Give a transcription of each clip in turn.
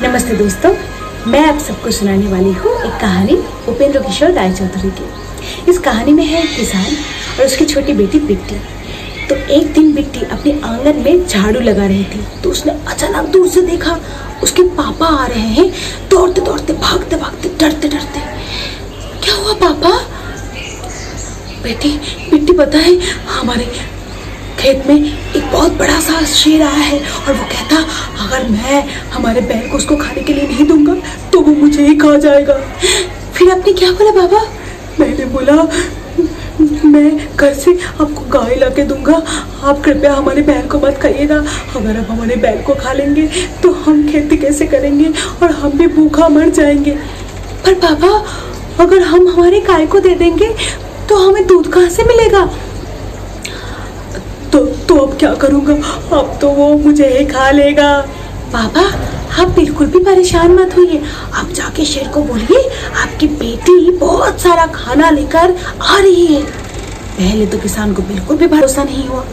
नमस्ते दोस्तों, मैं आप सबको सुनाने वाली हूँ एक कहानी उपेंद्र किशोर रायचौधरी की। इस कहानी में है एक किसान और उसकी छोटी बेटी बिट्टी। तो एक दिन बिट्टी अपने आंगन में झाड़ू लगा रही थी, तो उसने अचानक दूर से देखा उसके पापा आ रहे हैं, दौड़ते दौड़ते, भागते भागते, डरते डरते। क्या हुआ पापा? बेटी पता है, हमारे खेत में एक बहुत बड़ा सा शेर आया है और वो कहता अगर मैं हमारे बैल को उसको खाने के लिए नहीं दूंगा तो वो मुझे ही खा जाएगा। फिर आपने क्या बोला बाबा? मैंने बोला मैं घर से आपको गाय ला के दूंगा, आप कृपया हमारे बैल को मत खाइएगा। अगर आप हमारे बैल को खा लेंगे तो हम खेती कैसे करेंगे और हम भी भूखा मर जाएंगे। पर पापा, अगर हम हमारे गाय को दे देंगे तो हमें दूध कहाँ से मिलेगा? तो अब क्या करूँगा? अब तो वो मुझे ही खा लेगा। पापा, आप बिल्कुल भी परेशान मत होइए, आप जाके शेर को बोलिए आपकी बेटी बहुत सारा खाना लेकर आ रही है। पहले तो किसान को बिल्कुल भी भरोसा नहीं हुआ,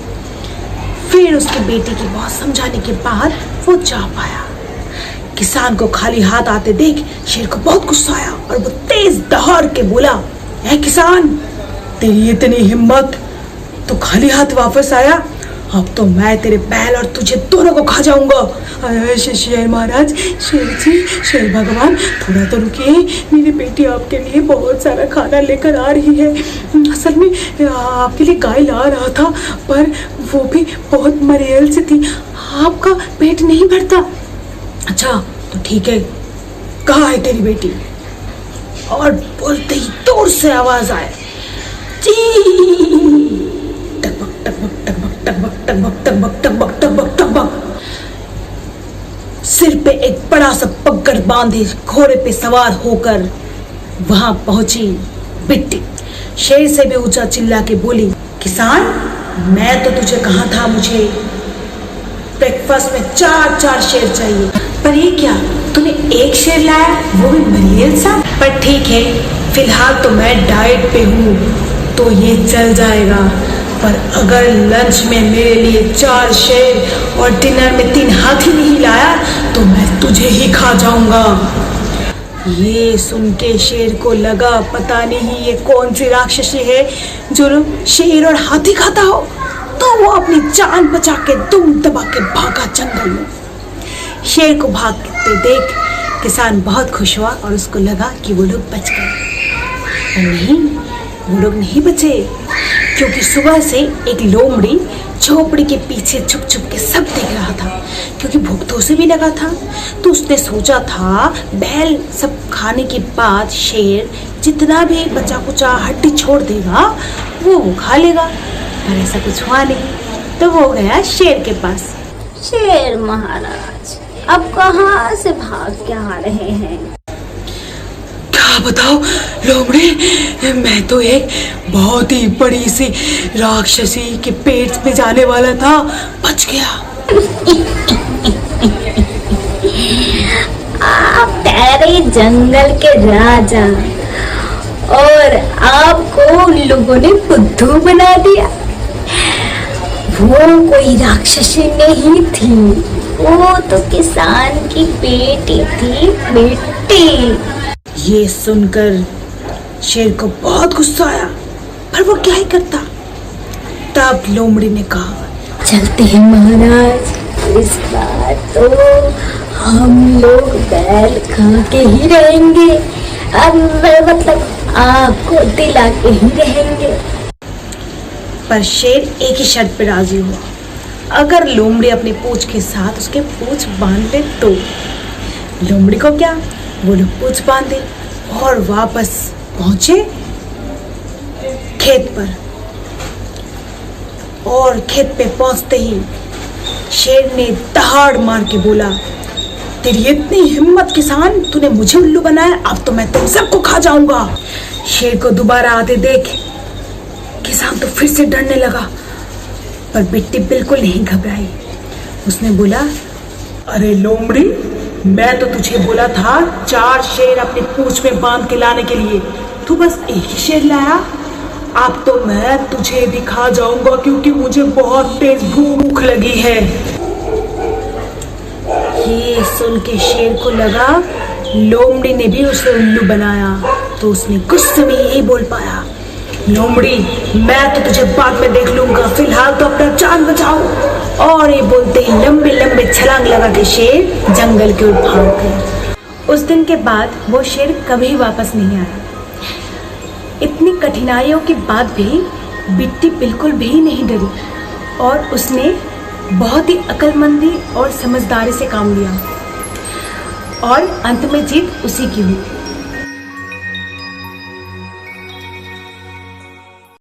फिर उसकी बेटी की बहुत समझाने के बाद वो जा पाया। किसान को खाली हाथ आते देख शेर को बहुत गुस्सा आया और वो तेज दहाड़ के बोला, ऐ किसान, तेरी इतनी हिम्मत, तो खाली हाथ वापस आया? अब तो मैं तेरे बैल और तुझे दोनों को खा जाऊंगा। शेर महाराज, शेर जी, शेर भगवान, थोड़ा तो रुकिए, मेरी बेटी आपके लिए बहुत सारा खाना लेकर आ रही है। असल में आपके लिए गाय ला रहा था, पर वो भी बहुत मरेल से थी, आपका पेट नहीं भरता। अच्छा तो ठीक है, कहाँ है तेरी बेटी? और बोलते ही दूर से आवाज आए, सिर पे एक बड़ा सा पगड़ बांधे घोड़े पे सवार होकर वहां पहुंची बिट्टी। शेर से भी ऊंचा चिल्ला के बोली, किसान, मैं तो तुझे कहा था मुझे ब्रेकफास्ट में 4 शेर चाहिए, पर ये क्या, तूने एक शेर लाया, वो भी मरियल सा? पर ठीक है, फिलहाल तो मैं डाइट पे हूँ तो ये चल जाएगा, पर अगर लंच में मेरे लिए 4 शेर और डिनर में 3 हाथी नहीं लाया तो मैं तुझे ही खा जाऊंगा। ये सुन के शेर को लगा पता नहीं ये कौन सी राक्षसी है जो शेर और हाथी खाता हो, तो वो अपनी जान बचा के दुम दबा के भागा जंगल में। शेर को भागते देख किसान बहुत खुश हुआ और उसको लगा कि वो लोग बच गए, पर नहीं, वो लोग नहीं बचे, क्योंकि सुबह से एक लोमड़ी झोपड़ी के पीछे छुप छुप के सब देख रहा था, क्योंकि भूख तो उसे भी लगा था। तो उसने सोचा था बैल सब खाने के बाद शेर जितना भी बचा कुचा हड्डी छोड़ देगा वो खा लेगा, पर ऐसा कुछ हुआ नहीं। तो वो गया शेर के पास। शेर महाराज, अब कहाँ से भाग के आ रहे हैं? क्या बताओ लोमड़ी, मैं तो एक बहुत ही बड़ी सी राक्षसी के पेट में जाने वाला था, बच गया। आप तेरे जंगल के राजा और आपको उन लोगों ने बुद्धू बना दिया। वो कोई राक्षसी नहीं थी, वो तो किसान की बेटी थी, बेटी। ये सुनकर शेर को बहुत गुस्सा आया, पर वो क्या ही करता। तब लोमड़ी ने कहा, चलते हैं महाराज, इस बार तो हम लोग बैल खा के ही रहेंगे, अब मतलब आपको दिला के ही रहेंगे। पर शेर एक ही शर्त पे राजी हुआ, अगर लोमड़ी अपनी पूंछ के साथ उसके पूंछ बांध ले तो। लोमड़ी को क्या, वो लोग पूंछ बांधे और वापस पहुंचे खेत पर। और खेत पे पहुंचते ही शेर ने दहाड़ मार के बोला, तेरी इतनी हिम्मत किसान, तूने मुझे उल्लू बनाया, अब तो मैं तुम सबको खा जाऊंगा। शेर को दोबारा आते देख किसान तो फिर से डरने लगा, पर बिट्टी बिल्कुल नहीं घबराई। उसने बोला, अरे लोमड़ी, मैं तो तुझे बोला था 4 शेर अपनी पूंछ में बांध के लाने के लिए, तू बस एक ही शेर लाया। अब तो मैं तुझे भी खा जाऊंगा, क्योंकि मुझे बहुत तेज भूख लगी है। ये सुन के शेर को लगा लोमड़ी ने भी उसे उल्लू बनाया, तो उसने गुस्से में यही बोल पाया, लोमड़ी मैं तो तुझे बाद में देख लूंगा, फिलहाल तो अपना जान बचाओ। और ये बोलते ही लंबे लंबे छलांग लगा के शेर जंगल की ओर भाग गया। उस दिन के बाद वो शेर कभी वापस नहीं आया। इतनी कठिनाइयों के बाद भी बिट्टी बिल्कुल भी नहीं डरी और उसने बहुत ही अक्लमंदी और समझदारी से काम लिया और अंत में जीत उसी की हुई।